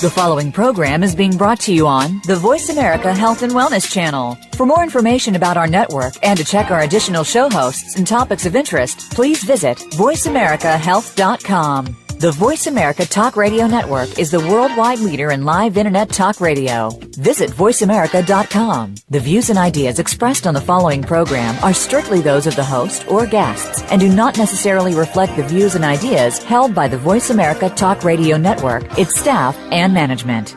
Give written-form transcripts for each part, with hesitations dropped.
The following program is being brought to you on the Voice America Health and Wellness Channel. For more information about our network and to check our additional show hosts and topics of interest, please visit voiceamericahealth.com. The Voice America Talk Radio Network is the worldwide leader in live Internet talk radio. Visit voiceamerica.com. The views and ideas expressed on the following program are strictly those of the host or guests and do not necessarily reflect the views and ideas held by the Voice America Talk Radio Network, its staff, and management.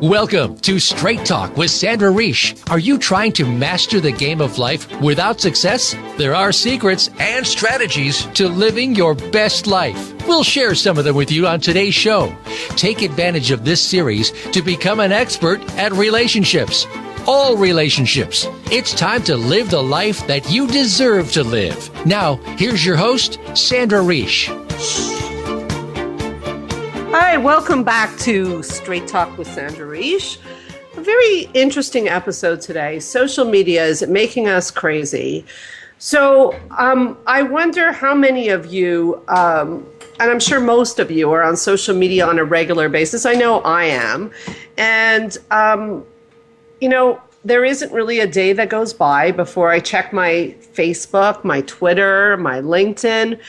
Welcome to Straight Talk with Sandra Reish. Are you trying to master the game of life without success? There are secrets and strategies to living your best life. We'll share some of them with you on today's show. Take advantage of this series to become an expert at relationships. All relationships. It's time to live the life that you deserve to live. Now, here's your host, Sandra Reish. Hi, welcome back to Straight Talk with Sandra Reish. A very interesting episode today. Social media, is it making us crazy? So I wonder how many of you, and I'm sure most of you, are on social media on a regular basis. I know I am. And, there isn't really a day that goes by before I check my Facebook, my Twitter, my LinkedIn.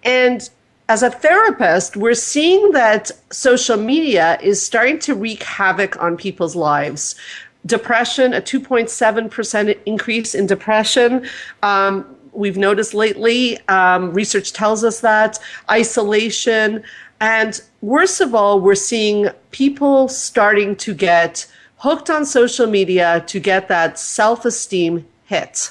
And as a therapist, we're seeing that social media is starting to wreak havoc on people's lives. Depression, a 2.7% increase in depression. We've noticed lately, research tells us that, isolation. And worst of all, we're seeing people starting to get hooked on social media to get that self-esteem hit.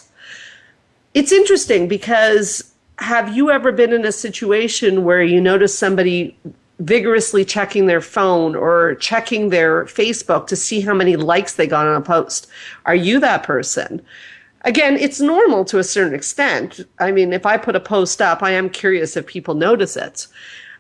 It's interesting because have you ever been in a situation where you notice somebody vigorously checking their phone or checking their Facebook to see how many likes they got on a post? Are you that person? Again, it's normal to a certain extent. I mean, if I put a post up, I am curious if people notice it.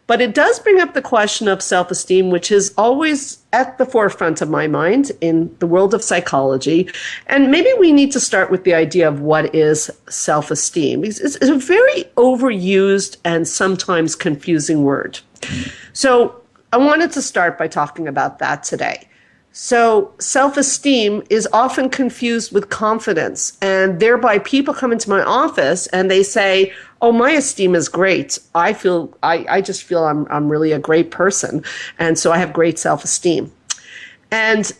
But it does bring up the question of self-esteem, which is always at the forefront of my mind in the world of psychology. And maybe we need to start with the idea of what is self-esteem. It's a very overused and sometimes confusing word. So I wanted to start by talking about that today. So self-esteem is often confused with confidence, and thereby people come into my office and they say, oh, my esteem is great. I just feel I'm really a great person. And so I have great self-esteem. And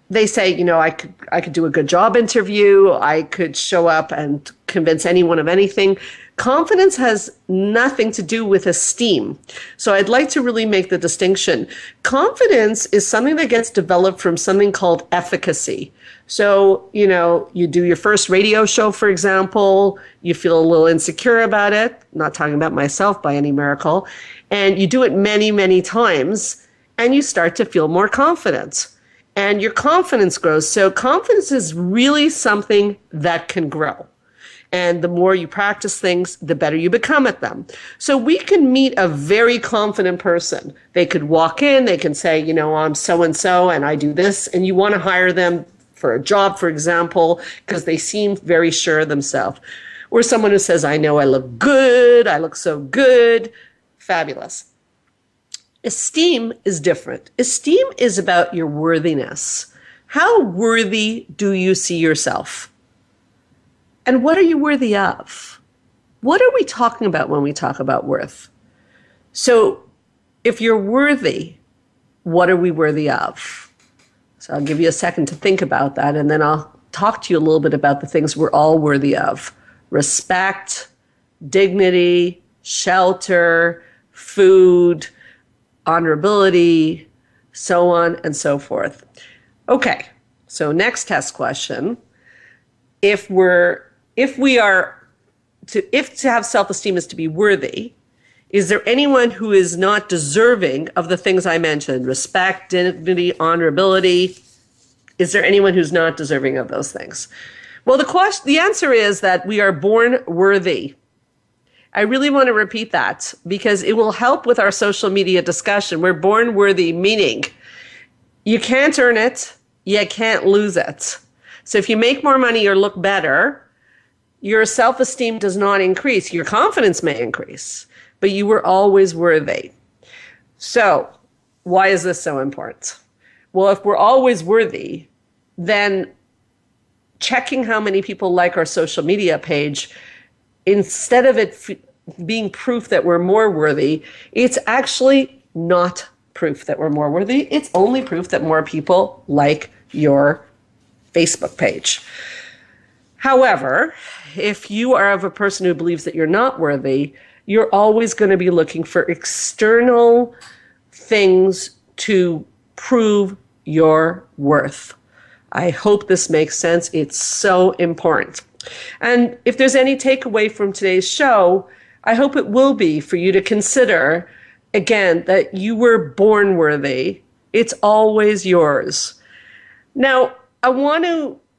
they say, I could do a good job interview. I could show up and convince anyone of anything. Confidence has nothing to do with esteem. So I'd like to really make the distinction. Confidence is something that gets developed from something called efficacy. So, you do your first radio show, for example, you feel a little insecure about it, not talking about myself by any miracle, and you do it many, many times, and you start to feel more confident. And your confidence grows. So confidence is really something that can grow. And the more you practice things, the better you become at them. So we can meet a very confident person. They could walk in, they can say, I'm so-and-so and I do this. And you want to hire them for a job, for example, because they seem very sure of themselves. Or someone who says, I know I look good, I look so good. Fabulous. Esteem is different. Esteem is about your worthiness. How worthy do you see yourself? And what are you worthy of? What are we talking about when we talk about worth? So if you're worthy, what are we worthy of? So I'll give you a second to think about that, and then I'll talk to you a little bit about the things we're all worthy of. Respect, dignity, shelter, food, honorability, so on and so forth. Okay, so next test question. If to have self-esteem is to be worthy, is there anyone who is not deserving of the things I mentioned? Respect, dignity, honorability. Is there anyone who's not deserving of those things? Well, the answer is that we are born worthy. I really want to repeat that because it will help with our social media discussion. We're born worthy, meaning you can't earn it, you can't lose it. So if you make more money or look better, your self-esteem does not increase. Your confidence may increase, but you were always worthy. So why is this so important? Well, if we're always worthy, then checking how many people like our social media page, instead of it being proof that we're more worthy, it's actually not proof that we're more worthy. It's only proof that more people like your Facebook page. However, if you are of a person who believes that you're not worthy, you're always going to be looking for external things to prove your worth. I hope this makes sense. It's so important. And if there's any takeaway from today's show, I hope it will be for you to consider, again, that you were born worthy. It's always yours. Now,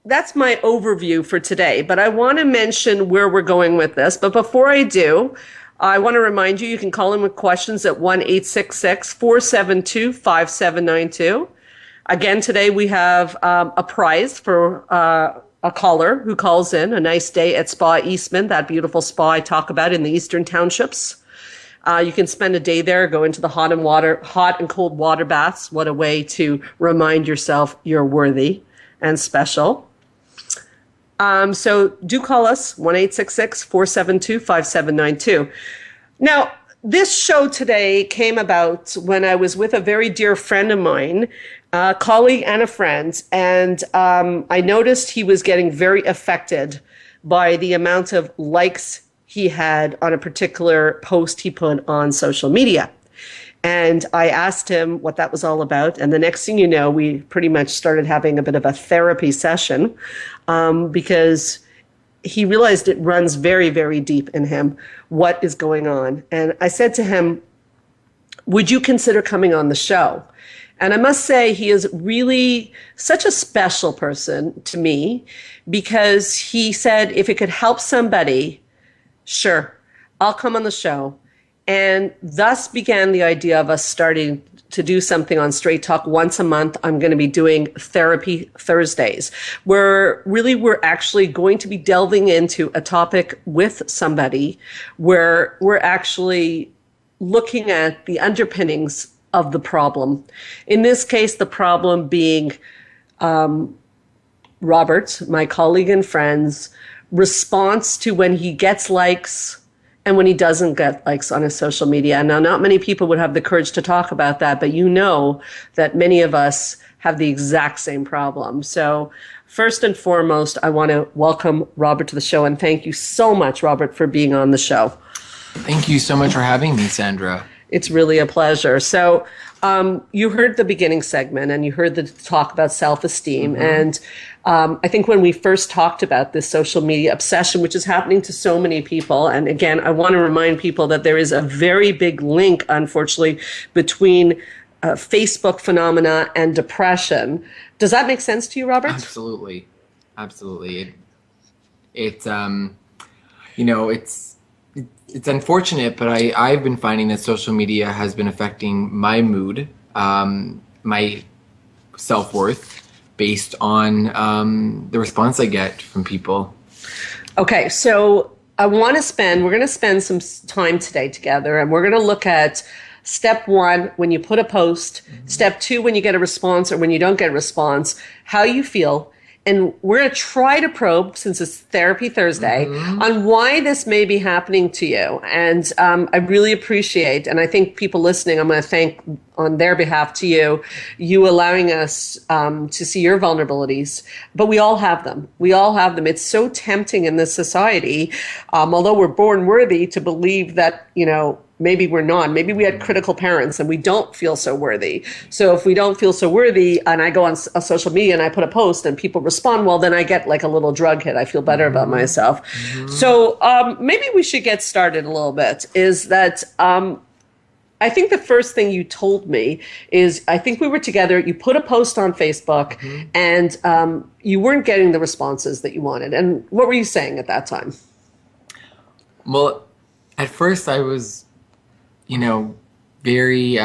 that's my overview for today, but I want to mention where we're going with this. But before I do, I want to remind you, you can call in with questions at 1-866-472-5792. Again, today we have a prize for a caller who calls in, a nice day at Spa Eastman, that beautiful spa I talk about in the Eastern Townships. You can spend a day there, go into the hot and cold water baths. What a way to remind yourself you're worthy and special. So do call us, 1-866-472-5792. Now, this show today came about when I was with a very dear friend of mine, a colleague and a friend, and I noticed he was getting very affected by the amount of likes he had on a particular post he put on social media. And I asked him what that was all about. And the next thing you know, we pretty much started having a bit of a therapy session because he realized it runs very, very deep in him. What is going on? And I said to him, would you consider coming on the show? And I must say, he is really such a special person to me because he said, if it could help somebody, sure, I'll come on the show. And thus began the idea of us starting to do something on Straight Talk once a month. I'm going to be doing Therapy Thursdays, where really we're actually going to be delving into a topic with somebody where we're actually looking at the underpinnings of the problem. In this case, the problem being Robert, my colleague and friend's response to when he gets likes and when he doesn't get likes on his social media. Now, not many people would have the courage to talk about that, but you know that many of us have the exact same problem. So first and foremost, I want to welcome Robert to the show, and thank you so much, Robert, for being on the show. Thank you so much for having me, Sandra. It's really a pleasure. So you heard the beginning segment and you heard the talk about self-esteem. And I think when we first talked about this social media obsession, which is happening to so many people, and again, I want to remind people that there is a very big link, unfortunately, between Facebook phenomena and depression. Does that make sense to you, Robert? Absolutely. Absolutely. It's unfortunate, but I've been finding that social media has been affecting my mood, my self-worth, based on the response I get from people. Okay, so we're going to spend some time today together, and we're going to look at step one, when you put a post, step two, when you get a response or when you don't get a response, how you feel. And we're going to try to probe, since it's Therapy Thursday, on why this may be happening to you. And I really appreciate, and I think people listening, I'm going to thank on their behalf to you allowing us to see your vulnerabilities. But we all have them. We all have them. It's so tempting in this society, although we're born worthy, to believe that, maybe we're not. Maybe we had critical parents and we don't feel so worthy. So if we don't feel so worthy and I go on social media and I put a post and people respond, well, then I get like a little drug hit. I feel better about myself. So maybe we should get started a little bit. Is that I think the first thing you told me is, I think we were together, you put a post on Facebook and you weren't getting the responses that you wanted. And what were you saying at that time? Well, at first I was very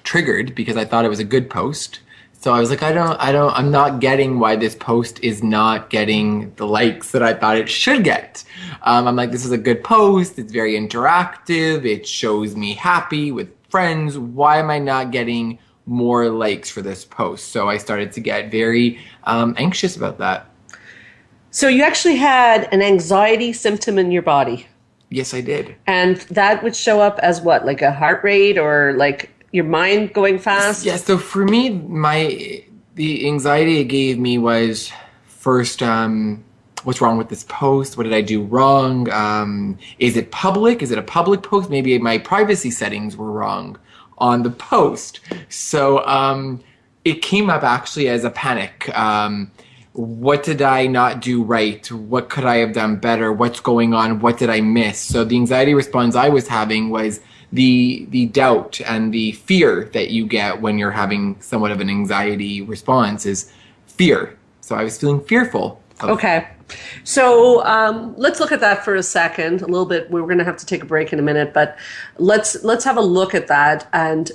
triggered because I thought it was a good post. So I was like, I'm not getting why this post is not getting the likes that I thought it should get. I'm like, this is a good post. It's very interactive. It shows me happy with friends. Why am I not getting more likes for this post? So I started to get very anxious about that. So you actually had an anxiety symptom in your body. Yes, I did. And that would show up as what? Like a heart rate or like your mind going fast? Yeah, so for me, the anxiety it gave me was first, what's wrong with this post? What did I do wrong? Is it public? Is it a public post? Maybe my privacy settings were wrong on the post. So it came up actually as a panic. What did I not do right? What could I have done better? What's going on? What did I miss? So the anxiety response I was having was the doubt and the fear that you get when you're having somewhat of an anxiety response is fear. So I was feeling fearful. Okay. So let's look at that for a second, a little bit. We're going to have to take a break in a minute, but let's have a look at that. And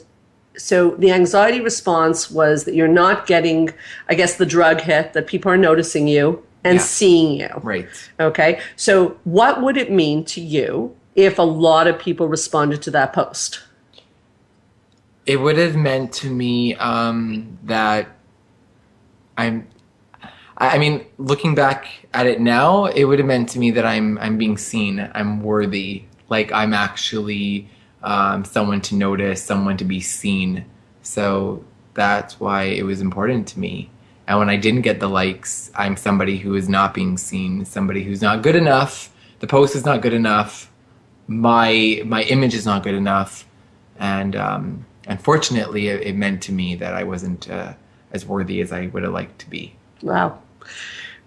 so the anxiety response was that you're not getting, I guess, the drug hit, that people are noticing you and seeing you. Right. Okay. So what would it mean to you if a lot of people responded to that post? It would have meant to me that I mean, looking back at it now, it would have meant to me that I'm being seen, I'm worthy, like I'm actually someone to notice, someone to be seen. So that's why it was important to me. And when I didn't get the likes, I'm somebody who is not being seen, somebody who's not good enough. The post is not good enough. My image is not good enough. And unfortunately, it meant to me that I wasn't as worthy as I would have liked to be. Wow.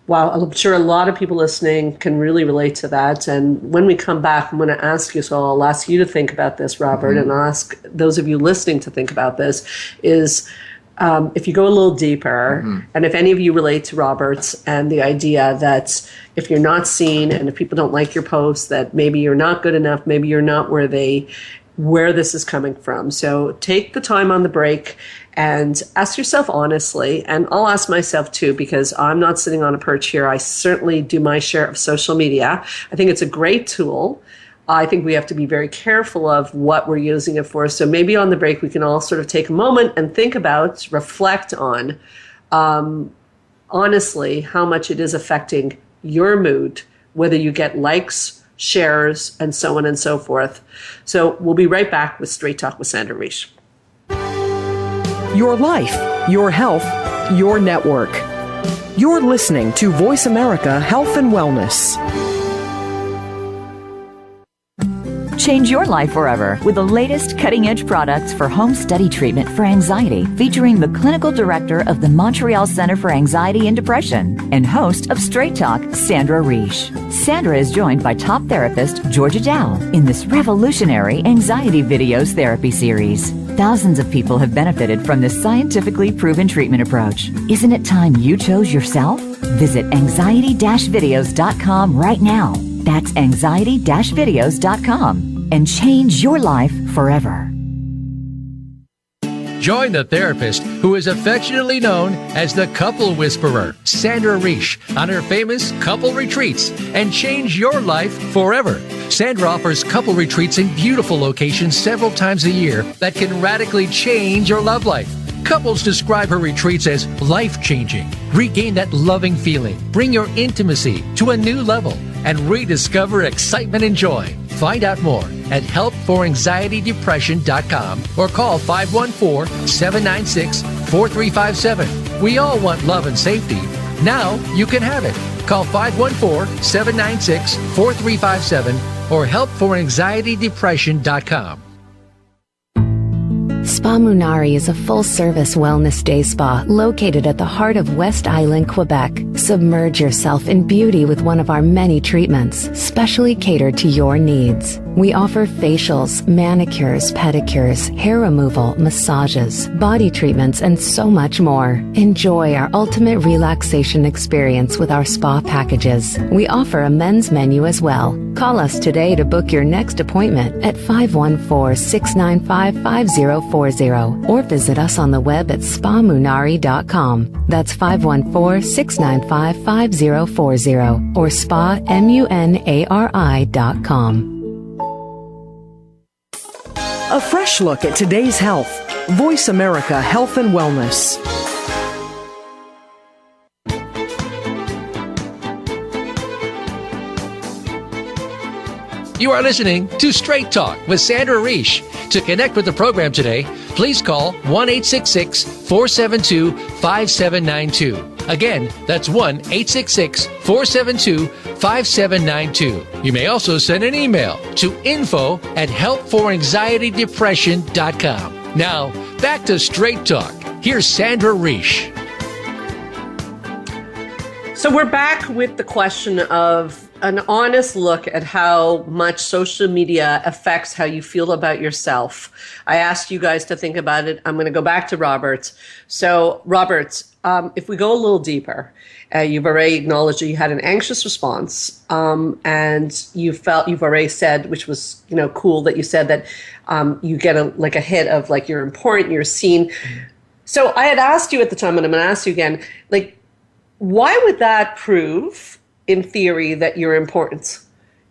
I'm sure a lot of people listening can really relate to that. And when we come back, I'm going to ask you, so I'll ask you to think about this, Robert, and I'll ask those of you listening to think about this, is if you go a little deeper, and if any of you relate to Robert's and the idea that if you're not seen and if people don't like your post, that maybe you're not good enough, maybe you're not worthy, where this is coming from. So take the time on the break and ask yourself honestly, and I'll ask myself too, because I'm not sitting on a perch here. I certainly do my share of social media. I think it's a great tool. I think we have to be very careful of what we're using it for. So maybe on the break, we can all sort of take a moment and think about, reflect on, honestly, how much it is affecting your mood, whether you get likes, shares, and so on and so forth. So we'll be right back with Straight Talk with Sandra Reisch. Your life, your health, your network. You're listening to Voice America Health and Wellness. Change your life forever with the latest cutting-edge products for home study treatment for anxiety, featuring the clinical director of the Montreal Center for Anxiety and Depression and host of Straight Talk, Sandra Reisch. Sandra is joined by top therapist Georgia Dow in this revolutionary anxiety videos therapy series. Thousands of people have benefited from this scientifically proven treatment approach. Isn't it time you chose yourself? Visit anxiety-videos.com right now. That's anxiety-videos.com and change your life forever. Join the therapist who is affectionately known as the Couple Whisperer, Sandra Reisch, on her famous couple retreats and change your life forever. Sandra offers couple retreats in beautiful locations several times a year that can radically change your love life. Couples describe her retreats as life-changing. Regain that loving feeling, bring your intimacy to a new level, and rediscover excitement and joy. Find out more at helpforanxietydepression.com or call 514-796-4357. We all want love and safety. Now you can have it. Call 514-796-4357 or helpforanxietydepression.com. Spa Munari is a full-service wellness day spa located at the heart of West Island, Quebec. Submerge yourself in beauty with one of our many treatments, specially catered to your needs. We offer facials, manicures, pedicures, hair removal, massages, body treatments, and so much more. Enjoy our ultimate relaxation experience with our spa packages. We offer a men's menu as well. Call us today to book your next appointment at 514-695-5040 or visit us on the web at spamunari.com. That's 514-695-5040 or spamunari.com. A fresh look at today's health. Voice America Health and Wellness. You are listening to Straight Talk with Sandra Reish. To connect with the program today, please call 1-866-472-5792. Again, that's 1-866-472-5792. You may also send an email to info@helpforanxietydepression.com. Now, back to Straight Talk. Here's Sandra Reish. So we're back with the question of an honest look at how much social media affects how you feel about yourself. I asked you guys to think about it. I'm going to go back to Robert. So, Robert, if we go a little deeper, you've already acknowledged that you had an anxious response, and you've already said, which was cool that you said that you get a hit of like you're important, you're seen. So I had asked you at the time, and I'm going to ask you again, like, why would that prove, in theory, that you're important?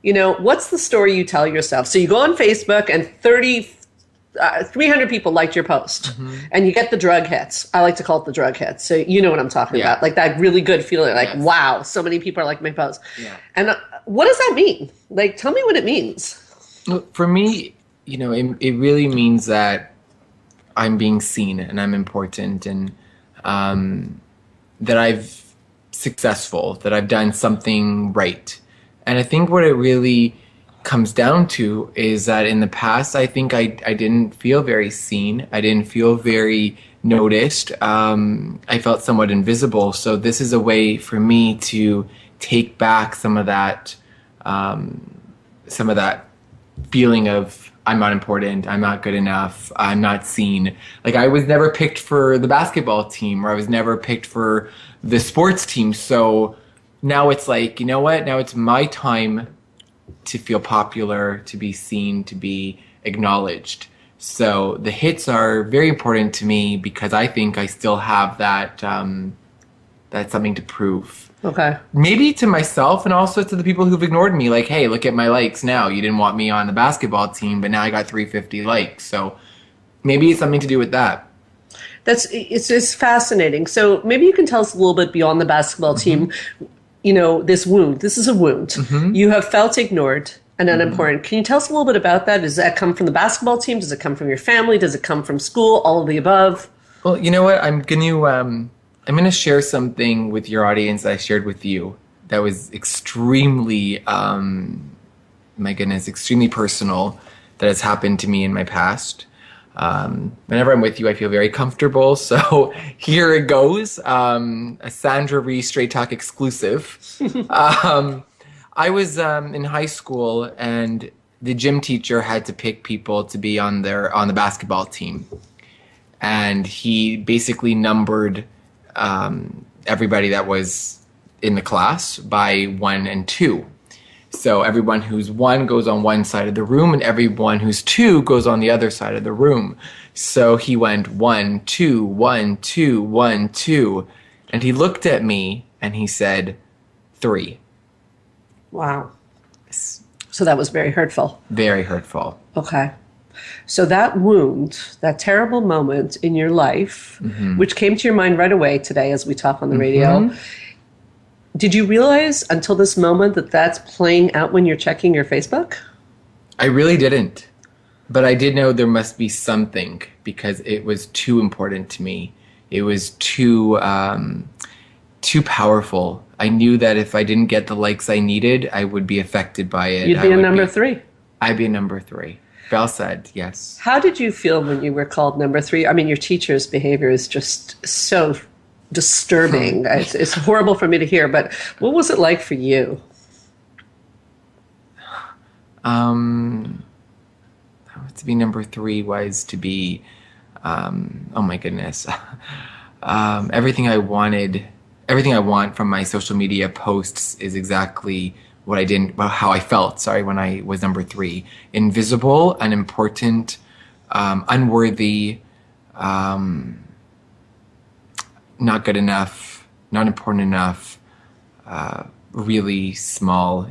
What's the story you tell yourself? So you go on Facebook and 300 people liked your post, and you get the drug hits. I like to call it the drug hits. So you know what I'm talking about, like that really good feeling, like, wow, so many people are liking my post. Yeah. And what does that mean? Like, tell me what it means. Well, for me, it really means that I'm being seen and I'm important, and that I've successful, that I've done something right. And I think what it really comes down to is that in the past, I think I didn't feel very seen. I didn't feel very noticed. I felt somewhat invisible. So this is a way for me to take back some of that feeling of I'm not important, I'm not good enough, I'm not seen. Like, I was never picked for the basketball team, or I was never picked for the sports team. So now it's like, you know what? Now it's my time to feel popular, to be seen, to be acknowledged. So the hits are very important to me because I think I still have that something to prove. Okay. Maybe to myself and also to the people who've ignored me. Like, hey, look at my likes now. You didn't want me on the basketball team, but now I got 350 likes. So maybe it's something to do with that. It's fascinating. So maybe you can tell us a little bit beyond the basketball team. This wound. This is a wound. You have felt ignored and unimportant. Can you tell us a little bit about that? Does that come from the basketball team? Does it come from your family? Does it come from school? All of the above? Well, you know what? I'm going to share something with your audience that I shared with you that was extremely, extremely personal, that has happened to me in my past. Whenever I'm with you, I feel very comfortable. So here it goes. A Sandra Reish Straight Talk exclusive. I was in high school, and the gym teacher had to pick people to be on the basketball team, and he basically numbered everybody that was in the class by 1 and 2. So everyone who's 1 goes on one side of the room, and everyone who's 2 goes on the other side of the room. So he went 1, 2, 1, 2, 1, 2, and he looked at me and he said 3. Wow. So that was very hurtful. Very hurtful. Okay. So that wound, that terrible moment in your life, which came to your mind right away today as we talk on the radio, did you realize until this moment that that's playing out when you're checking your Facebook? I really didn't. But I did know there must be something, because it was too important to me. It was too powerful. I knew that if I didn't get the likes I needed, I would be affected by it. You'd be a number 3. I'd be a number 3. Belle said, yes. How did you feel when you were called number 3? I mean, your teacher's behavior is just so disturbing. It's horrible for me to hear, but what was it like for you? To be number 3 was to be, oh my goodness, everything I want from my social media posts is exactly how I felt, when I was number 3. Invisible, unimportant, unworthy, not good enough, not important enough, really small,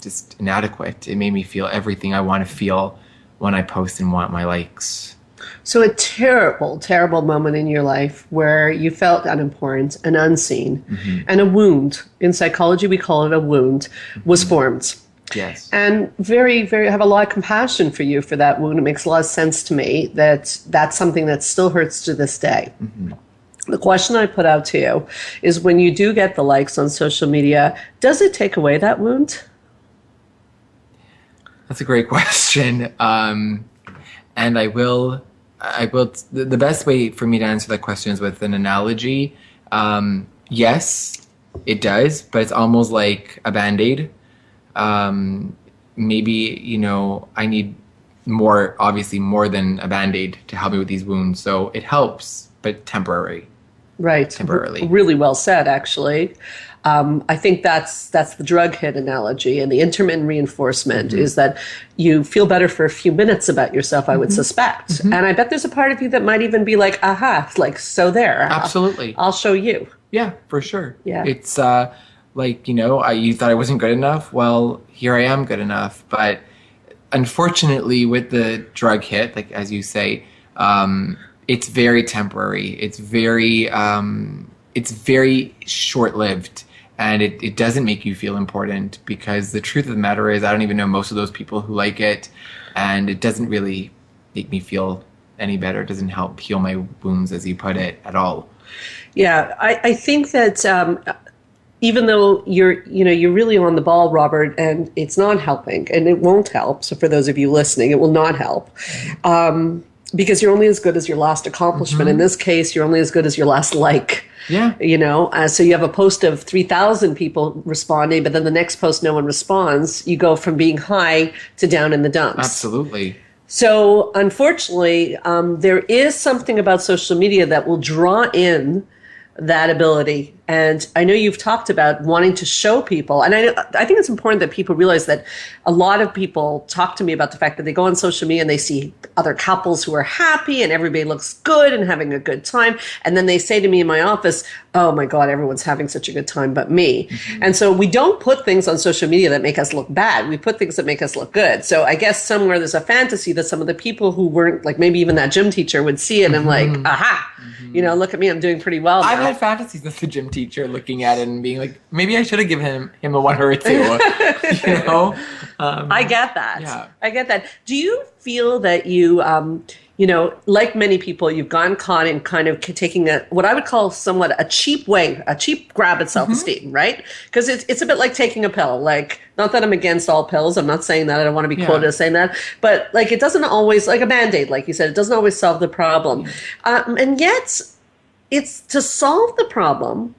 just inadequate. It made me feel everything I want to feel when I post and want my likes. So a terrible, terrible moment in your life where you felt unimportant and unseen, and a wound, in psychology we call it a wound, was formed. Yes. And very, very, I have a lot of compassion for you for that wound. It makes a lot of sense to me that that's something that still hurts to this day. The question I put out to you is, when you do get the likes on social media, does it take away that wound? That's a great question. And the best way for me to answer that question is with an analogy. Yes, it does, but it's almost like a Band-Aid. Maybe, I need obviously more than a Band-Aid to help me with these wounds. So it helps, but temporary. Right. Temporarily. Really well said, actually. I think that's the drug hit analogy, and the intermittent reinforcement is that you feel better for a few minutes about yourself, I would suspect. And I bet there's a part of you that might even be like, aha, like, so there. Absolutely. I'll show you. Yeah, for sure. Yeah. It's you thought I wasn't good enough. Well, here I am good enough. But unfortunately, with the drug hit, like as you say, it's very temporary. It's very short-lived, and it doesn't make you feel important, because the truth of the matter is I don't even know most of those people who like it, and it doesn't really make me feel any better. It doesn't help heal my wounds, as you put it, at all. Yeah, I think that even though you're really on the ball, Robert, and it's not helping, and it won't help. So for those of you listening, it will not help. Because you're only as good as your last accomplishment. In this case, you're only as good as your last like. Yeah. So you have a post of 3,000 people responding, but then the next post no one responds. You go from being high to down in the dumps. Absolutely. So unfortunately, there is something about social media that will draw in that ability. And I know you've talked about wanting to show people, and I think it's important that people realize that a lot of people talk to me about the fact that they go on social media and they see other couples who are happy and everybody looks good and having a good time. And then they say to me in my office, oh my God, everyone's having such a good time but me. And so we don't put things on social media that make us look bad. We put things that make us look good. So I guess somewhere there's a fantasy that some of the people who weren't, like maybe even that gym teacher, would see it and like, aha, look at me, I'm doing pretty well now. I've had fantasies as a gym teacher, looking at it and being like, maybe I should have given him a 1 or a 2. I get that. Yeah. I get that. Do you feel that you, like many people, you've gone caught in kind of taking what I would call somewhat a cheap grab at self-esteem, right? Because it's a bit like taking a pill. Like, not that I'm against all pills. I'm not saying that. I don't want to be quoted as saying that. But like, it doesn't always, like a Band-Aid, like you said, it doesn't always solve the problem. And yet, it's to solve the problem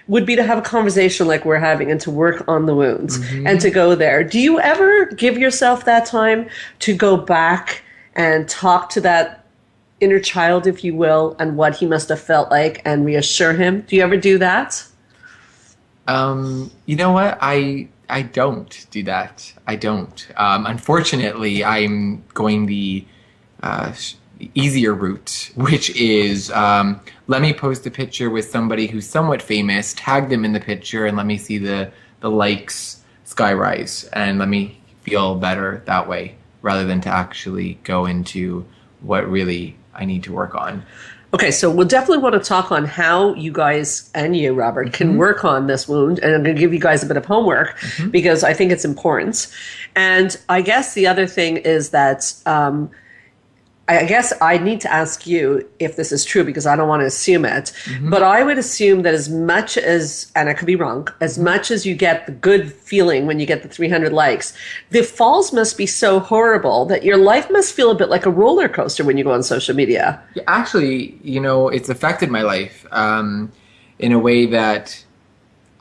would be to have a conversation like we're having and to work on the wounds and to go there. Do you ever give yourself that time to go back and talk to that inner child, if you will, and what he must have felt like, and reassure him? Do you ever do that? You know what? I don't do that. I don't. Unfortunately, I'm going the easier route, which is let me post a picture with somebody who's somewhat famous, tag them in the picture, and let me see the likes skyrise, and let me feel better that way, rather than to actually go into what really I need to work on. Okay, so we'll definitely want to talk on how you guys, and you, Robert, can work on this wound. And I'm going to give you guys a bit of homework because I think it's important. And I guess the other thing is that I guess I need to ask you if this is true, because I don't want to assume it. But I would assume that as much as, and I could be wrong, as much as you get the good feeling when you get the 300 likes, the falls must be so horrible that your life must feel a bit like a roller coaster when you go on social media. Yeah, actually, it's affected my life in a way that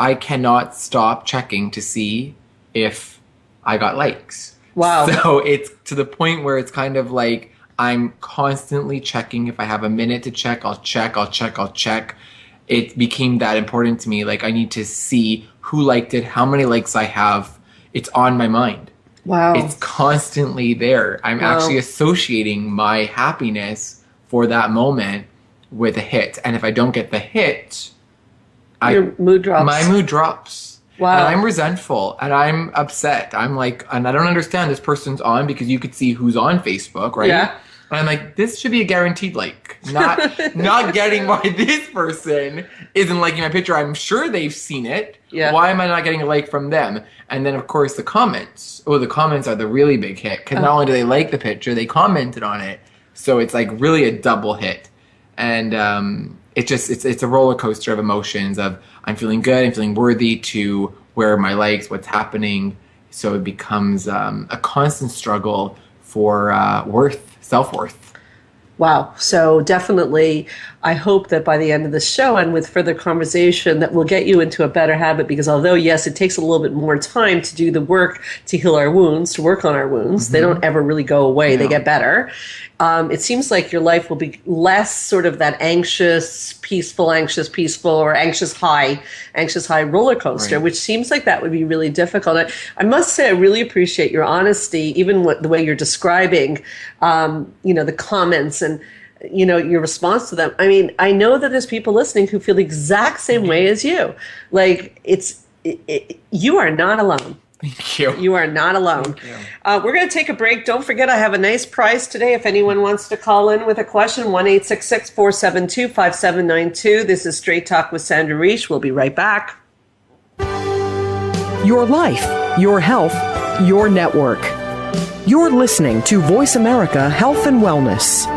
I cannot stop checking to see if I got likes. Wow. So it's to the point where it's kind of like I'm constantly checking. If I have a minute to check, I'll check. It became that important to me. Like, I need to see who liked it, how many likes I have. It's on my mind. Wow. It's constantly there. I'm actually associating my happiness for that moment with a hit. And if I don't get the hit, your mood drops. My mood drops. Wow. And I'm resentful and I'm upset. I'm like, and I don't understand, this person's on, because you could see who's on Facebook, right? Yeah. And I'm like, this should be a guaranteed like. Not getting why this person isn't liking my picture. I'm sure they've seen it. Yeah. Why am I not getting a like from them? And then, of course, the comments. Oh, the comments are the really big hit. Because not only do they like the picture, they commented on it. So it's like really a double hit. And it's a roller coaster of emotions of I'm feeling good, I'm feeling worthy, to where are my likes, what's happening. So it becomes a constant struggle for self-worth. Wow. So definitely, I hope that by the end of the show and with further conversation that we'll get you into a better habit, because although, yes, it takes a little bit more time to do the work to heal our wounds, to work on our wounds, they don't ever really go away. They get better. It seems like your life will be less sort of that anxious, peaceful, or anxious high roller coaster, Right. which seems like that would be really difficult. I must say, I really appreciate your honesty, even the way you're describing, the comments and, your response to them. I mean, I know that there's people listening who feel the exact same way as you. Like, you are not alone. Thank you. You are not alone. We're going to take a break. Don't forget, I have a nice prize today. If anyone wants to call in with a question, 1-866-472-5792. This is Straight Talk with Sandra Reich. We'll be right back. Your life, your health, your network. You're listening to Voice America Health and Wellness.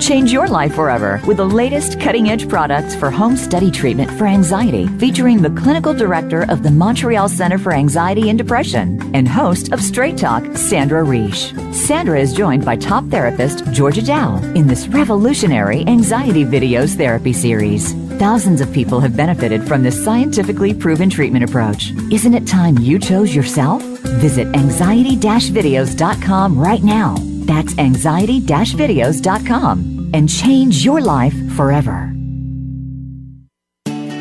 Change your life forever with the latest cutting-edge products for home study treatment for anxiety, featuring the clinical director of the Montreal Center for Anxiety and Depression and host of Straight Talk, Sandra Reich. Sandra is joined by top therapist Georgia Dow in this revolutionary anxiety videos therapy series. Thousands of people have benefited from this scientifically proven treatment approach. Isn't it time you chose yourself? Visit anxiety-videos.com right now. That's anxiety-videos.com and change your life forever.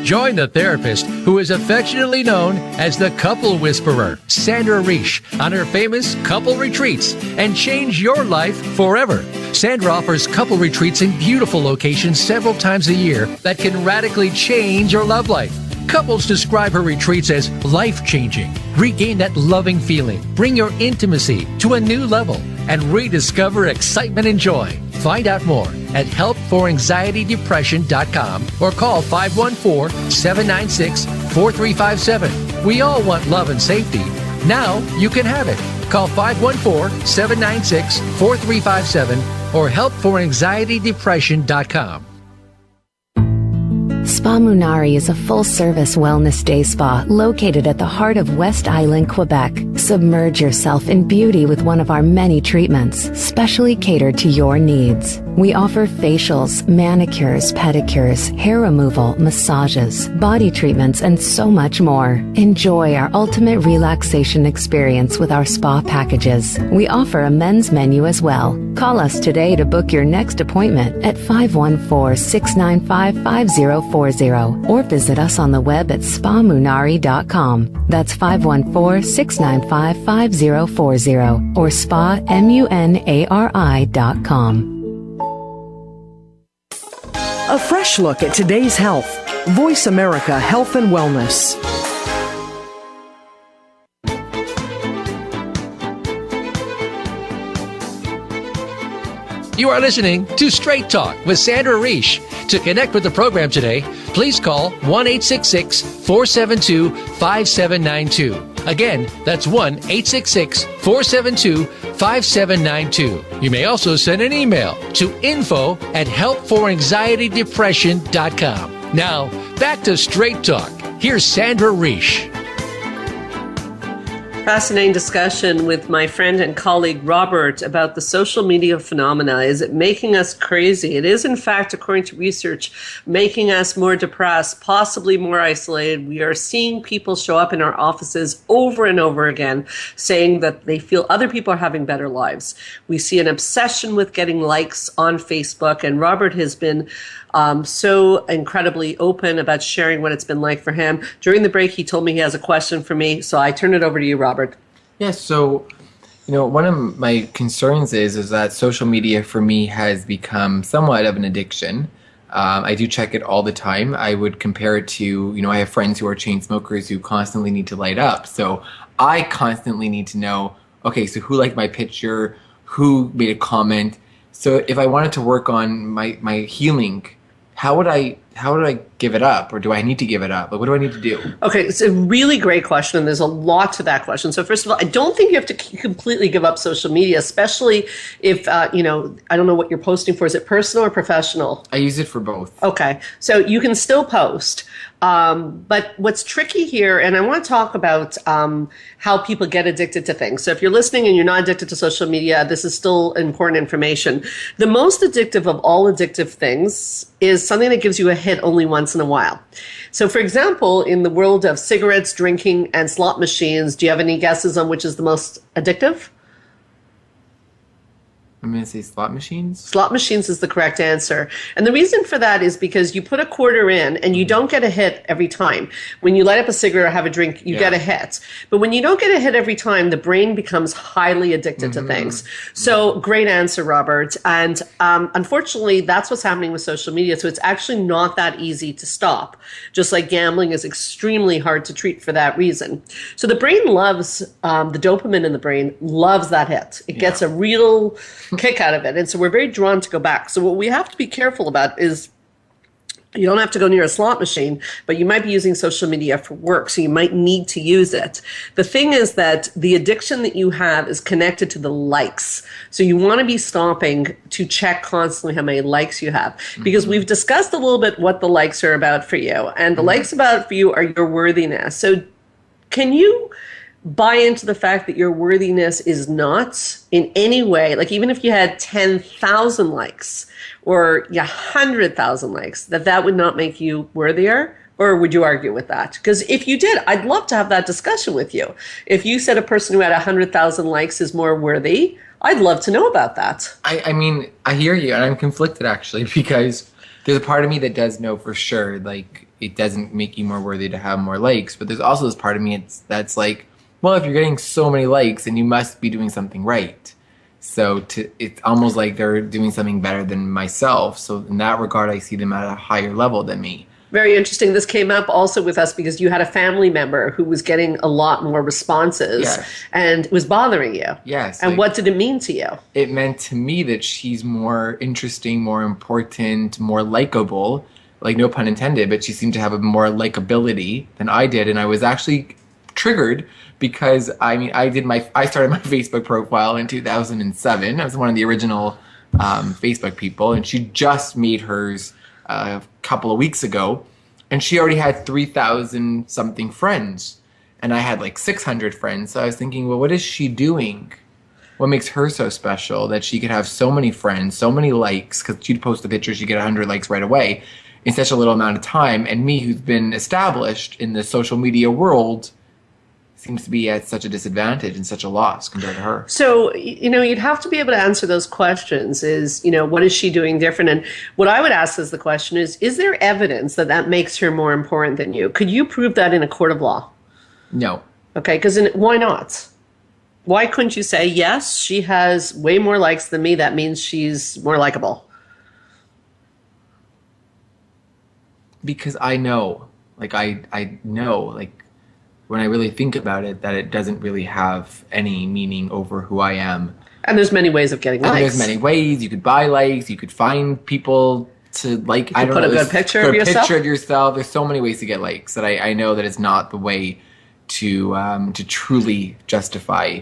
Join the therapist who is affectionately known as the Couple Whisperer, Sandra Reich, on her famous couple retreats and change your life forever. Sandra offers couple retreats in beautiful locations several times a year that can radically change your love life. Couples describe her retreats as life-changing. Regain that loving feeling, bring your intimacy to a new level, and rediscover excitement and joy. Find out more at helpforanxietydepression.com or call 514-796-4357. We all want love and safety. Now you can have it. Call 514-796-4357 or helpforanxietydepression.com. Spa Munari is a full-service wellness day spa located at the heart of West Island, Quebec. Submerge yourself in beauty with one of our many treatments, specially catered to your needs. We offer facials, manicures, pedicures, hair removal, massages, body treatments, and so much more. Enjoy our ultimate relaxation experience with our spa packages. We offer a men's menu as well. Call us today to book your next appointment at 514-695-5040 or visit us on the web at spamunari.com. That's 514-695-5040 or spamunari.com. A fresh look at today's health. Voice America Health and Wellness. You are listening to Straight Talk with Sandra Reich. To connect with the program today, please call 1-866-472-5792. Again, that's 1-866-472-5792. You may also send an email to info@helpforanxietydepression.com. Now, back to Straight Talk. Here's Sandra Reich. Fascinating discussion with my friend and colleague Robert about the social media phenomena. Is it making us crazy? It is, in fact, according to research, making us more depressed, possibly more isolated. We are seeing people show up in our offices over and over again saying that they feel other people are having better lives. We see an obsession with getting likes on Facebook, and Robert has been so incredibly open about sharing what it's been like for him. During the break, he told me he has a question for me, so I turn it over to you, Robert. Yeah, so, one of my concerns is that social media for me has become somewhat of an addiction. I do check it all the time. I would compare it to, I have friends who are chain smokers who constantly need to light up. So I constantly need to know, okay, so who liked my picture, who made a comment. So if I wanted to work on my healing, how would I give it up, or do I need to give it up? Like, what do I need to do? Okay, it's a really great question, and there's a lot to that question. So first of all, I don't think you have to completely give up social media, especially if, I don't know what you're posting for. Is it personal or professional? I use it for both. Okay, so you can still post. But what's tricky here, and I want to talk about how people get addicted to things. So if you're listening and you're not addicted to social media, this is still important information. The most addictive of all addictive things is something that gives you a hit only once in a while. So for example, in the world of cigarettes, drinking, and slot machines, do you have any guesses on which is the most addictive? I'm going to say slot machines. Slot machines is the correct answer. And the reason for that is because you put a quarter in and you don't get a hit every time. When you light up a cigarette or have a drink, you get a hit. But when you don't get a hit every time, the brain becomes highly addicted to things. So great answer, Robert. And unfortunately, that's what's happening with social media. So it's actually not that easy to stop. Just like gambling is extremely hard to treat for that reason. So the brain loves, the dopamine in the brain loves that hit. It gets a real kick out of it. And so we're very drawn to go back. So what we have to be careful about is you don't have to go near a slot machine, but you might be using social media for work, so you might need to use it. The thing is that the addiction that you have is connected to the likes. So you want to be stopping to check constantly how many likes you have, because we've discussed a little bit what the likes are about for you. And the likes about for you are your worthiness. So can you buy into the fact that your worthiness is not in any way, like even if you had 10,000 likes or 100,000 likes, that would not make you worthier? Or would you argue with that? Because if you did, I'd love to have that discussion with you. If you said a person who had 100,000 likes is more worthy, I'd love to know about that. I mean, I hear you, and I'm conflicted actually, because there's a part of me that does know for sure, like, it doesn't make you more worthy to have more likes. But there's also this part of me that's like, well, if you're getting so many likes, then you must be doing something right. So it's almost like they're doing something better than myself. So in that regard, I see them at a higher level than me. Very interesting. This came up also with us because you had a family member who was getting a lot more responses and was bothering you. Yes. And what did it mean to you? It meant to me that she's more interesting, more important, more likable. Like, no pun intended, but she seemed to have a more likability than I did. And I was actually triggered because I started my Facebook profile in 2007. I was one of the original Facebook people, and she just made hers a couple of weeks ago, and she already had 3,000 something friends, and I had like 600 friends. So I was thinking, well, what is she doing? What makes her so special that she could have so many friends, so many likes? Because she'd post a picture, she'd get 100 likes right away in such a little amount of time. And me, who's been established in the social media world, seems to be at such a disadvantage and such a loss compared to her. So, you'd have to be able to answer those questions is, what is she doing different? And what I would ask as the question is there evidence that makes her more important than you? Could you prove that in a court of law? No. Okay, because why not? Why couldn't you say, yes, she has way more likes than me, that means she's more likable? Because I know, I know, when I really think about it, that it doesn't really have any meaning over who I am. And there's many ways of getting likes. And there's many ways. You could buy likes. You could find people to like. You could put a good picture of yourself. Picture of yourself. There's so many ways to get likes that I know that it's not the way to truly justify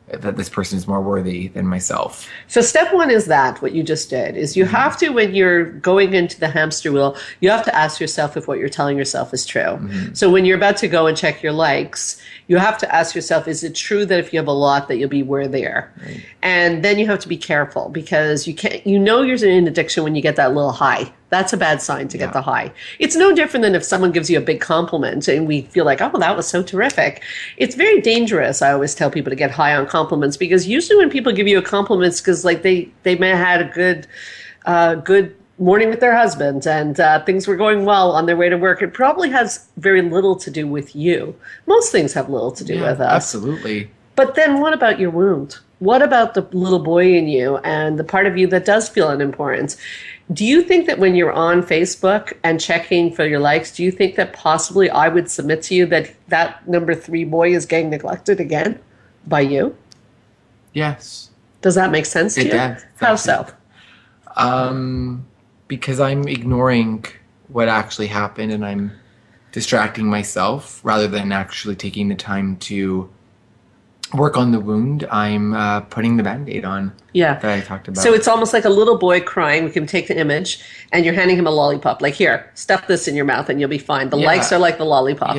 that this person is more worthy than myself. So step one is that what you just did is you have to, when you're going into the hamster wheel, you have to ask yourself if what you're telling yourself is true. So when you're about to go and check your likes, you have to ask yourself, is it true that if you have a lot that you'll be worthier? Right. And then you have to be careful because you know you're in addiction when you get that little high. That's a bad sign to get the high. It's no different than if someone gives you a big compliment and we feel like, oh, that was so terrific. It's very dangerous. I always tell people to get high on compliments because usually when people give you a compliment, it's because like they may have had a good morning with their husband and things were going well on their way to work. It probably has very little to do with you. Most things have little to do with us. Absolutely. But then what about your wound? What about the little boy in you and the part of you that does feel unimportant? Do you think that when you're on Facebook and checking for your likes, do you think that possibly I would submit to you that number 3 boy is getting neglected again by you? Yes. Does that make sense to you? It does. How so? Because I'm ignoring what actually happened and I'm distracting myself rather than actually taking the time to work on the wound. I'm putting the Band-Aid on that I talked about. So it's almost like a little boy crying. We can take the image and you're handing him a lollipop. Like, here, stuff this in your mouth and you'll be fine. The likes are like the lollipop.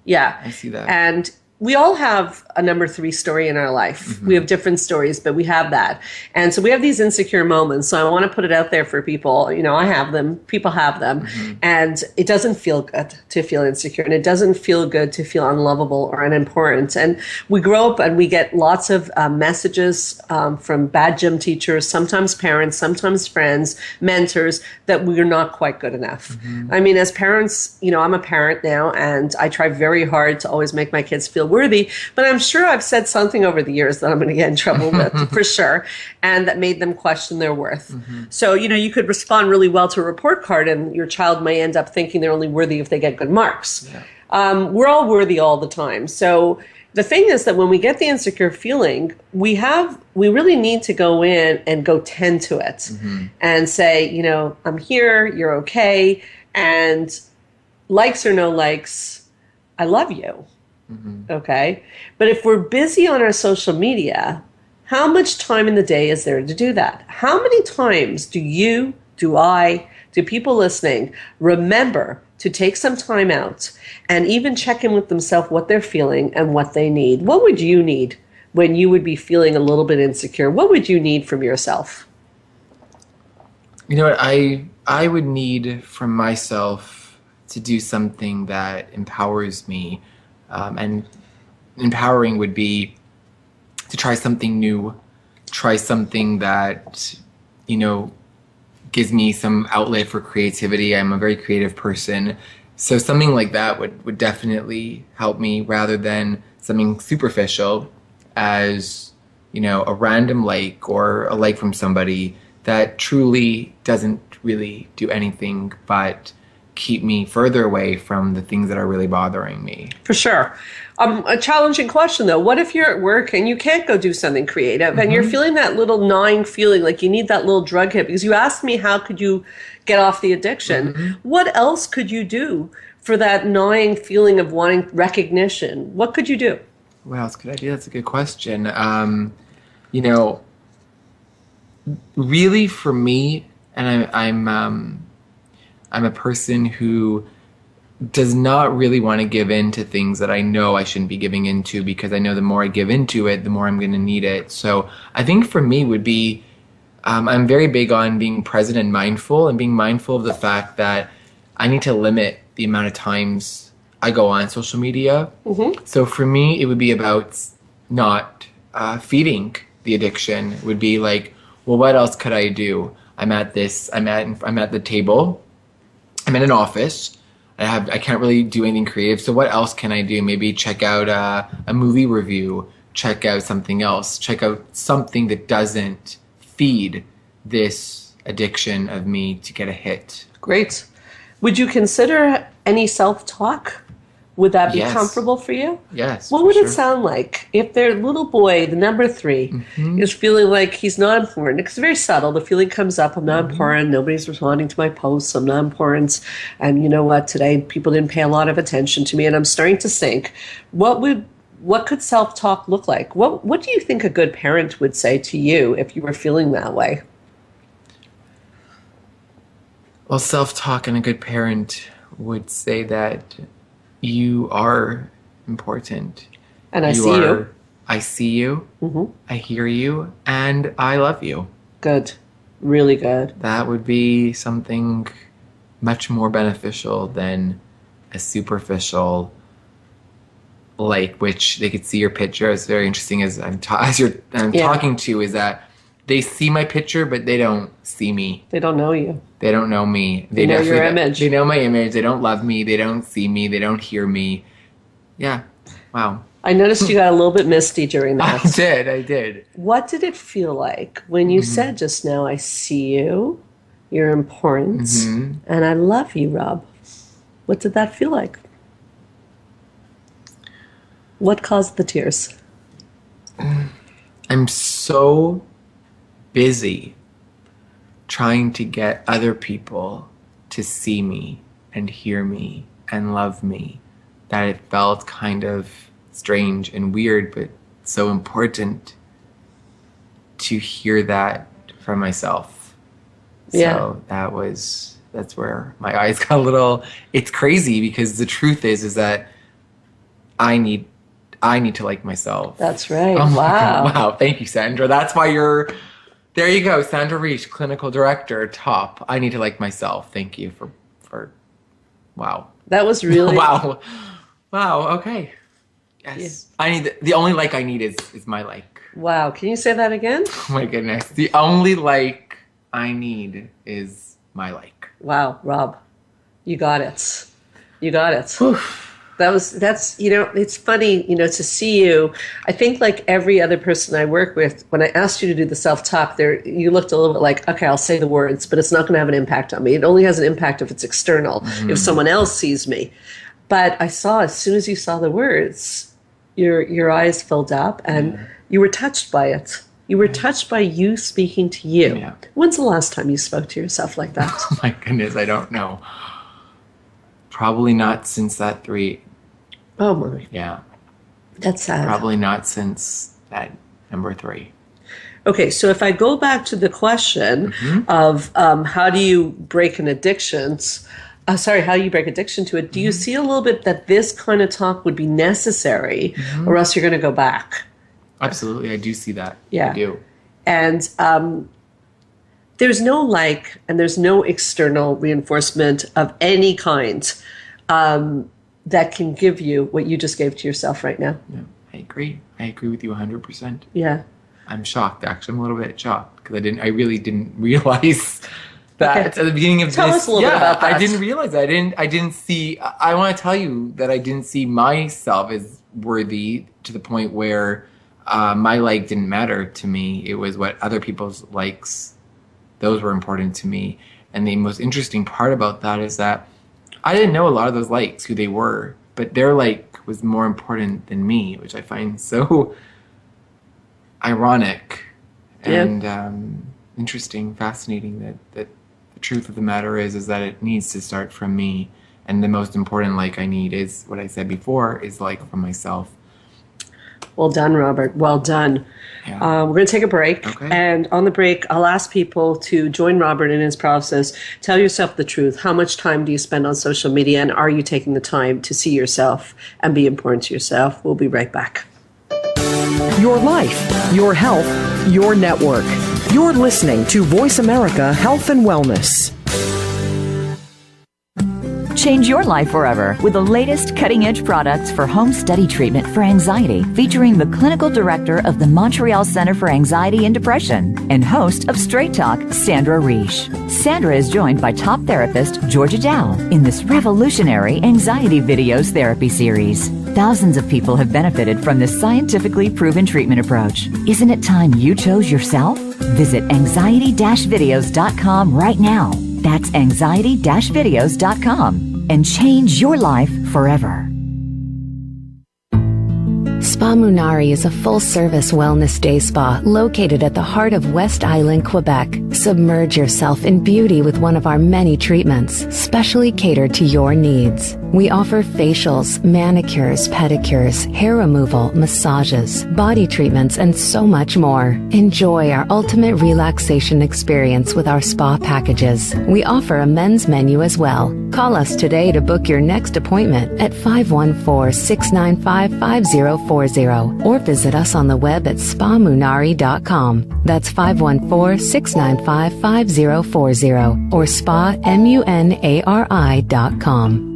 Yeah. I see that. And we all have a number 3 story in our life. We have different stories, but we have that. And so we have these insecure moments. So I want to put it out there for people. You know, I have them. People have them. And it doesn't feel good to feel insecure. And it doesn't feel good to feel unlovable or unimportant. And we grow up and we get lots of messages from bad gym teachers, sometimes parents, sometimes friends, mentors, that we're not quite good enough. I mean, as parents, you know, I'm a parent now and I try very hard to always make my kids feel worthy, but I'm sure I've said something over the years that I'm going to get in trouble with for sure, and that made them question their worth. So, you know, you could respond really well to a report card and your child may end up thinking they're only worthy if they get good marks. We're all worthy all the time. So the thing is that when we get the insecure feeling, we really need to go in and go tend to it and say, you know, I'm here, you're okay, and likes or no likes, I love you. Okay. But if we're busy on our social media, how much time in the day is there to do that? How many times do people listening remember to take some time out and even check in with themselves what they're feeling and what they need? What would you need when you would be feeling a little bit insecure? What would you need from yourself? You know what? I would need from myself to do something that empowers me. And empowering would be to try something new, try something that, you know, gives me some outlet for creativity. I'm a very creative person. So something like that would definitely help me rather than something superficial as, you know, a random like or a like from somebody that truly doesn't really do anything but keep me further away from the things that are really bothering me. For sure. A challenging question, though. What if you're at work and you can't go do something creative and you're feeling that little gnawing feeling like you need that little drug hit? Because you asked me, how could you get off the addiction? What else could you do for that gnawing feeling of wanting recognition? What could you do? What else could I do? That's a good question. You know, really for me, and I'm a person who does not really want to give in to things that I know I shouldn't be giving into, because I know the more I give into it, the more I'm going to need it. So I think for me would be, I'm very big on being present and mindful, and being mindful of the fact that I need to limit the amount of times I go on social media. So for me, it would be about not feeding the addiction. It would be like, well, what else could I do? I'm at the table. I'm in an office. I can't really do anything creative. So what else can I do? Maybe check out a movie review. Check out something else. Check out something that doesn't feed this addiction of me to get a hit. Great. Would you consider any self-talk? Would that be comfortable for you? Yes. What would it sound like if their little boy, the number 3, is feeling like he's not important? It's very subtle. The feeling comes up, I'm not important. Nobody's responding to my posts. I'm not important. And you know what? Today, people didn't pay a lot of attention to me, and I'm starting to think, what would what could self-talk look like? What do you think a good parent would say to you if you were feeling that way? Well, self-talk and a good parent would say that you are important. And I see you. I see you. Mm-hmm. I hear you. And I love you. Good. Really good. That would be something much more beneficial than a superficial, like, which they could see your picture. It's very interesting as I'm talking to, is that they see my picture, but they don't see me. They don't know you. They don't know me. They know your image. They know my image. They don't love me. They don't see me. They don't hear me. Yeah. Wow. I noticed you got a little bit misty during that. I did. What did it feel like when you said just now, I see you, you're important, and I love you, Rob? What did that feel like? What caused the tears? I'm so busy trying to get other people to see me and hear me and love me that it felt kind of strange and weird, but so important to hear that from myself. Yeah. So that's where my eyes got a little, it's crazy because the truth is that I need to like myself. That's right. Oh wow. Wow. Thank you, Sandra. That's why there you go. Sandra Reisch, clinical director, top. I need to like myself. Thank you for wow. That was really. Wow. Okay. Yes. Yeah. The only like I need is my like. Wow. Can you say that again? Oh my goodness. The only like I need is my like. Wow, Rob. You got it. That's it's funny, to see you. I think like every other person I work with, when I asked you to do the self-talk there, you looked a little bit like, okay, I'll say the words, but it's not going to have an impact on me. It only has an impact if it's external, if someone else sees me. But I saw, as soon as you saw the words, your eyes filled up and you were touched by it. You were touched by you speaking to you. Yeah. When's the last time you spoke to yourself like that? Oh my goodness, I don't know. Probably not since that 3. Oh my. Yeah. That's sad. Probably not since that number 3. Okay, so if I go back to the question of how do you break an addiction, how you break addiction to it, do you see a little bit that this kind of talk would be necessary or else you're going to go back? Absolutely, I do see that. Yeah. I do. And there's no like, and there's no external reinforcement of any kind that can give you what you just gave to yourself right now. Yeah, I agree. I agree with you 100%. Yeah. I'm shocked, actually. I'm a little bit shocked because I really didn't realize that at the beginning of this. Tell us a little bit about that. I didn't realize that. I didn't see, I want to tell you that I didn't see myself as worthy to the point where my like didn't matter to me. It was what other people's likes, those were important to me. And the most interesting part about that is that I didn't know a lot of those likes, who they were, but their like was more important than me, which I find so ironic and interesting, fascinating that the truth of the matter is that it needs to start from me. And the most important like I need is what I said before, is like from myself. Well done, Robert. Well done. Yeah. We're going to take a break. Okay. And on the break, I'll ask people to join Robert in his process. Tell yourself the truth. How much time do you spend on social media? And are you taking the time to see yourself and be important to yourself? We'll be right back. Your life, your health, your network. You're listening to Voice America Health and Wellness. Change your life forever with the latest cutting-edge products for home study treatment for anxiety, featuring the clinical director of the Montreal Center for Anxiety and Depression and host of Straight Talk, Sandra Reisch. Sandra is joined by top therapist Georgia Dow in this revolutionary anxiety videos therapy series. Thousands of people have benefited from this scientifically proven treatment approach. Isn't it time you chose yourself? Visit anxiety-videos.com right now. That's anxiety-videos.com and change your life forever. Spa Munari is a full-service wellness day spa located at the heart of West Island, Quebec. Submerge yourself in beauty with one of our many treatments, specially catered to your needs. We offer facials, manicures, pedicures, hair removal, massages, body treatments, and so much more. Enjoy our ultimate relaxation experience with our spa packages. We offer a men's menu as well. Call us today to book your next appointment at 514-695-5040 or visit us on the web at spamunari.com. That's 514-695-5040 or spamunari.com.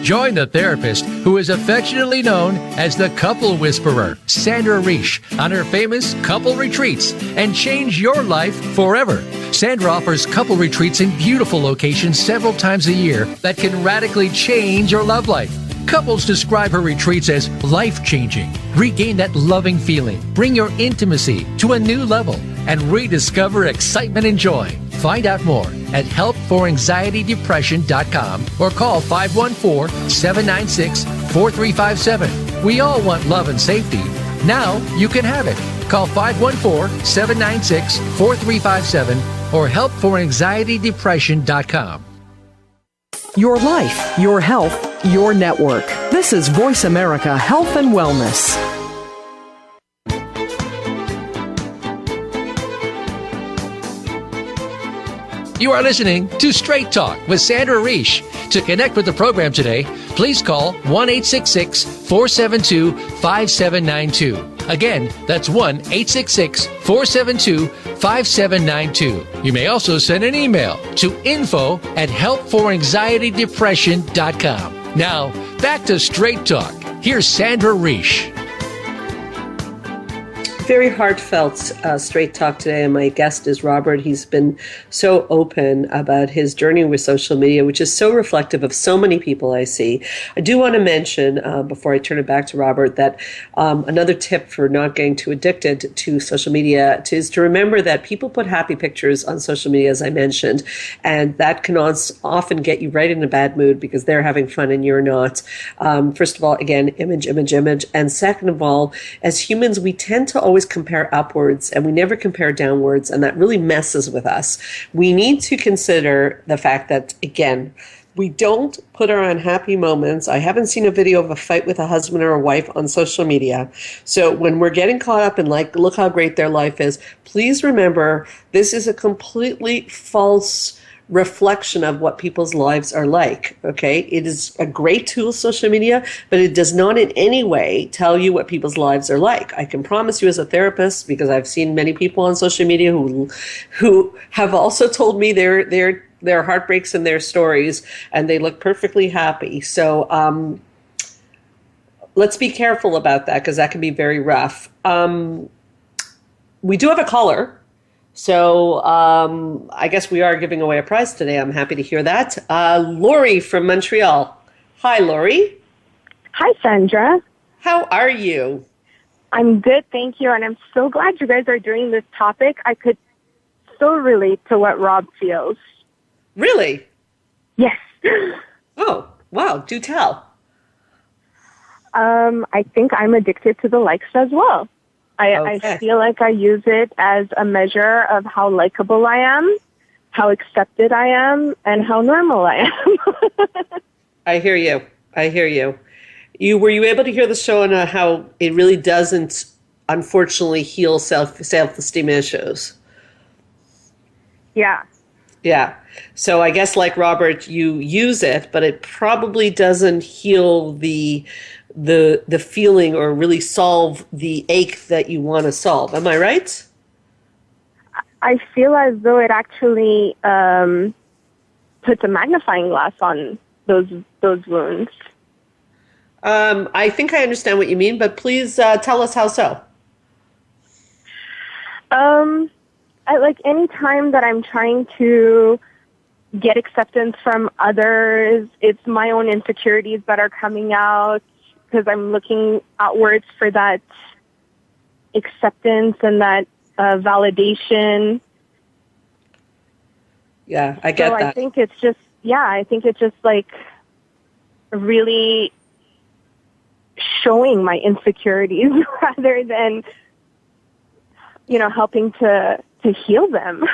Join the therapist who is affectionately known as the Couple Whisperer, Sandra Reish, on her famous couple retreats and change your life forever. Sandra offers couple retreats in beautiful locations several times a year that can radically change your love life. Couples describe her retreats as life-changing. Regain that loving feeling, bring your intimacy to a new level, and rediscover excitement and joy. Find out more at helpforanxietydepression.com or call 514-796-4357. We all want love and safety. Now you can have it. Call 514-796-4357 or helpforanxietydepression.com. Your life, your health, your network. This is Voice America Health and Wellness. You are listening to Straight Talk with Sandra Reish. To connect with the program today, please call 1-866-472-5792. Again, that's 1-866-472-5792. You may also send an email to info@helpforanxietydepression.com. Now, back to Straight Talk. Here's Sandra Reish. Very heartfelt straight talk today, and my guest is Robert. He's been so open about his journey with social media, which is so reflective of so many people I see. I do want to mention, before I turn it back to Robert, that another tip for not getting too addicted to social media is to remember that people put happy pictures on social media, as I mentioned, and that can often get you right in a bad mood because they're having fun and you're not. First of all, again, image. And second of all, as humans, we tend to always compare upwards and we never compare downwards, and that really messes with us. We need to consider the fact that, again, we don't put our unhappy moments. I haven't seen a video of a fight with a husband or a wife on social media. So when we're getting caught up in like, look how great their life is, please remember this is a completely false reflection of what people's lives are like, okay? It is a great tool, social media, but it does not in any way tell you what people's lives are like. I can promise you as a therapist, because I've seen many people on social media who have also told me their heartbreaks and their stories, and they look perfectly happy. So let's be careful about that, because that can be very rough. We do have a caller. So I guess we are giving away a prize today. I'm happy to hear that. Lori from Montreal. Hi, Lori. Hi, Sandra. How are you? I'm good, thank you. And I'm so glad you guys are doing this topic. I could so relate to what Rob feels. Really? Yes. Oh, wow. Do tell. I think I'm addicted to the likes as well. I feel like I use it as a measure of how likable I am, how accepted I am, and how normal I am. I hear you. Were you able to hear the show on how it really doesn't, unfortunately, heal self-esteem issues? Yeah. Yeah. So I guess like Robert, you use it, but it probably doesn't heal the feeling or really solve the ache that you want to solve. Am I right? I feel as though it actually puts a magnifying glass on those wounds. I think I understand what you mean, but please tell us how so. Like any time that I'm trying to get acceptance from others, it's my own insecurities that are coming out, because I'm looking outwards for that acceptance and that validation. Yeah, I get that. I think it's just like really showing my insecurities rather than, helping to heal them.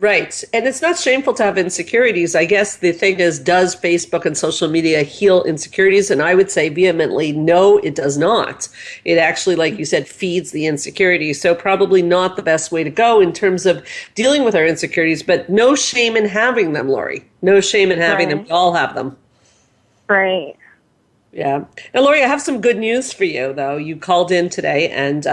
Right. And it's not shameful to have insecurities. I guess the thing is, does Facebook and social media heal insecurities? And I would say vehemently, no, it does not. It actually, like you said, feeds the insecurities. So probably not the best way to go in terms of dealing with our insecurities, but no shame in having them, Lori. No shame in having them. We all have them. Right. Yeah. Now, Lori, I have some good news for you, though. You called in today, and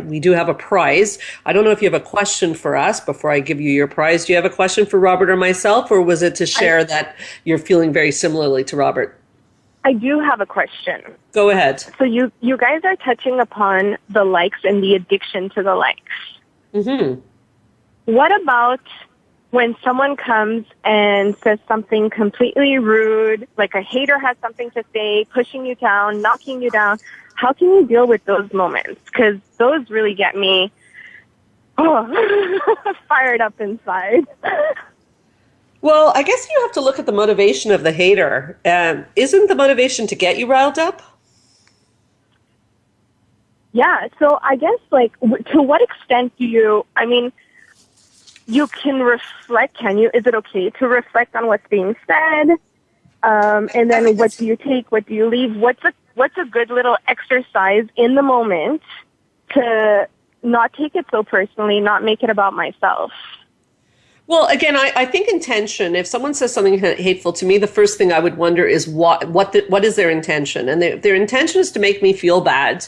we do have a prize. I don't know if you have a question for us before I give you your prize. Do you have a question for Robert or myself, or was it to share that you're feeling very similarly to Robert? I do have a question. Go ahead. So you guys are touching upon the likes and the addiction to the likes. Mm-hmm. What about when someone comes and says something completely rude, like a hater has something to say, pushing you down, knocking you down? How can you deal with those moments? Because those really get me fired up inside. Well, I guess you have to look at the motivation of the hater. Isn't the motivation to get you riled up? Yeah, so I guess, like, to what extent do you, I mean, you can reflect, can you? Is it okay to reflect on what's being said? And then what do you take? What do you leave? What's a good little exercise in the moment to not take it so personally, not make it about myself? Well, again, I think intention, if someone says something hateful to me, the first thing I would wonder is what is their intention? And their intention is to make me feel bad.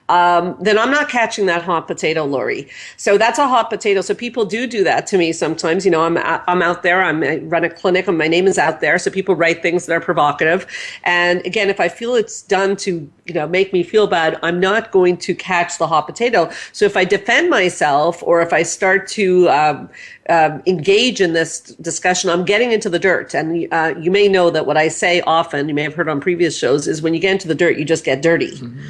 Then I'm not catching that hot potato, Lori. So that's a hot potato. So people do that to me sometimes. You know, I'm out there. I run a clinic, and my name is out there. So people write things that are provocative. And again, if I feel it's done to, you know, make me feel bad, I'm not going to catch the hot potato. So if I defend myself, or if I start to engage in this discussion, I'm getting into the dirt. And you may know that what I say often, you may have heard on previous shows, is when you get into the dirt, you just get dirty. Mm-hmm.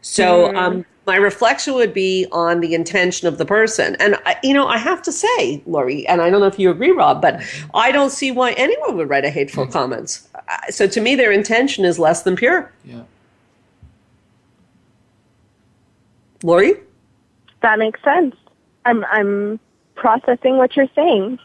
So my reflection would be on the intention of the person. And, I have to say, Lori, and I don't know if you agree, Rob, but I don't see why anyone would write a hateful comments. So to me, their intention is less than pure. Yeah. Lori? That makes sense. I'm processing what you're saying.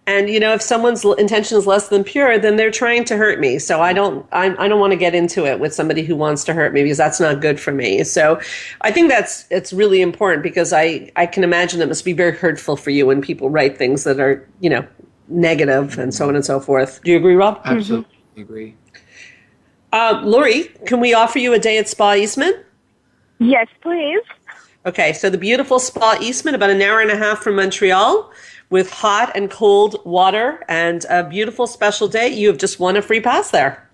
And, if someone's intention is less than pure, then they're trying to hurt me. So I don't want to get into it with somebody who wants to hurt me, because that's not good for me. So I think it's really important, because I can imagine it must be very hurtful for you when people write things that are, negative and so on and so forth. Do you agree, Rob? Absolutely agree. Lori, can we offer you a day at Spa Eastman? Yes, please. Okay, so the beautiful Spa Eastman, about an hour and a half from Montreal, with hot and cold water and a beautiful special day. You have just won a free pass there.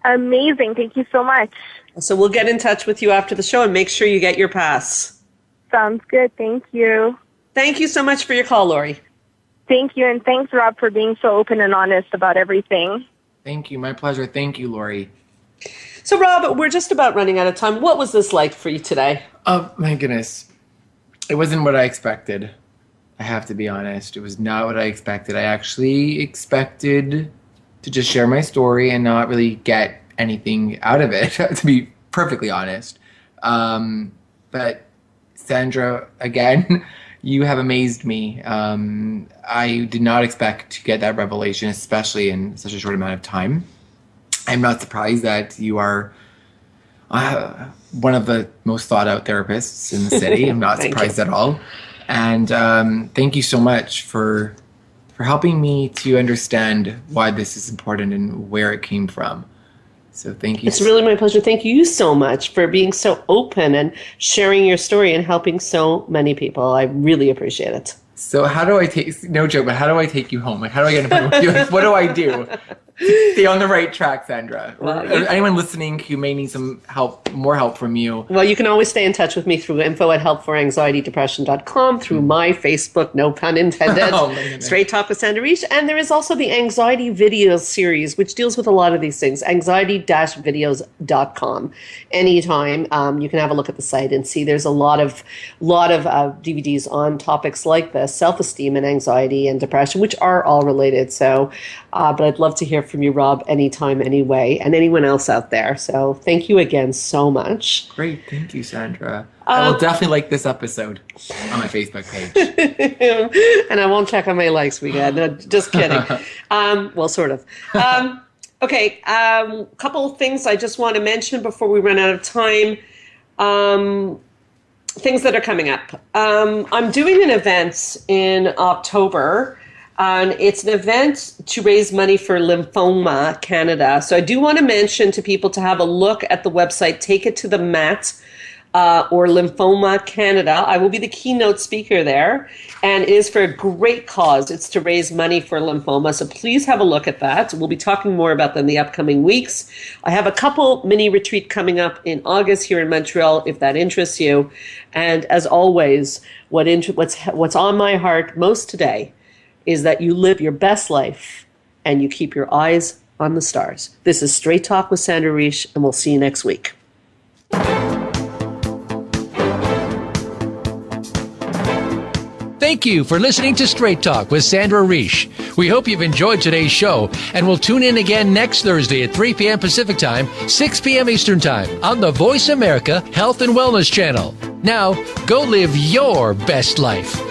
Amazing. Thank you so much. So we'll get in touch with you after the show and make sure you get your pass. Sounds good. Thank you. Thank you so much for your call, Lori. Thank you. And thanks, Rob, for being so open and honest about everything. Thank you. My pleasure. Thank you, Lori. So, Rob, we're just about running out of time. What was this like for you today? Oh, my goodness. It wasn't what I expected. I have to be honest. It was not what I expected. I actually expected to just share my story and not really get anything out of it, to be perfectly honest. But Sandra, again, you have amazed me. I did not expect to get that revelation, especially in such a short amount of time. I'm not surprised that you are one of the most thought out therapists in the city. I'm not surprised at all. And thank you so much for helping me to understand why this is important and where it came from. So thank you. It's really my pleasure. Thank you so much for being so open and sharing your story and helping so many people. I really appreciate it. So how do I no joke, but how do I take you home? Like, how do I get in front of you? Like, what do I do? Stay on the right track, Sandra. Well, anyone listening who may need some help, more help from you. Well, you can always stay in touch with me through info@helpforanxietydepression.com, through my Facebook, no pun intended, Straight Talk with Sandra Reish. And there is also the Anxiety Videos series, which deals with a lot of these things, anxiety-videos.com. Anytime, you can have a look at the site and see there's a lot of DVDs on topics like this, self-esteem and anxiety and depression, which are all related. So, but I'd love to hear from you, Rob, anytime, anyway, and anyone else out there. So thank you again so much. Great. Thank you, Sandra. I will definitely like this episode on my Facebook page. And I won't check on my likes weekend. No, just kidding. Well, sort of. Okay, couple of things I just want to mention before we run out of time. Things that are coming up. I'm doing an event in October. And it's an event to raise money for Lymphoma Canada. So I do want to mention to people to have a look at the website, Take It to the Mat, or Lymphoma Canada. I will be the keynote speaker there, and it is for a great cause. It's to raise money for lymphoma, so please have a look at that. We'll be talking more about that in the upcoming weeks. I have a couple mini retreat coming up in August here in Montreal, if that interests you. And as always, what's on my heart most today is that you live your best life and you keep your eyes on the stars. This is Straight Talk with Sandra Reish, and we'll see you next week. Thank you for listening to Straight Talk with Sandra Reish. We hope you've enjoyed today's show, and we'll tune in again next Thursday at 3 p.m. Pacific Time, 6 p.m. Eastern Time on the Voice America Health and Wellness Channel. Now, go live your best life.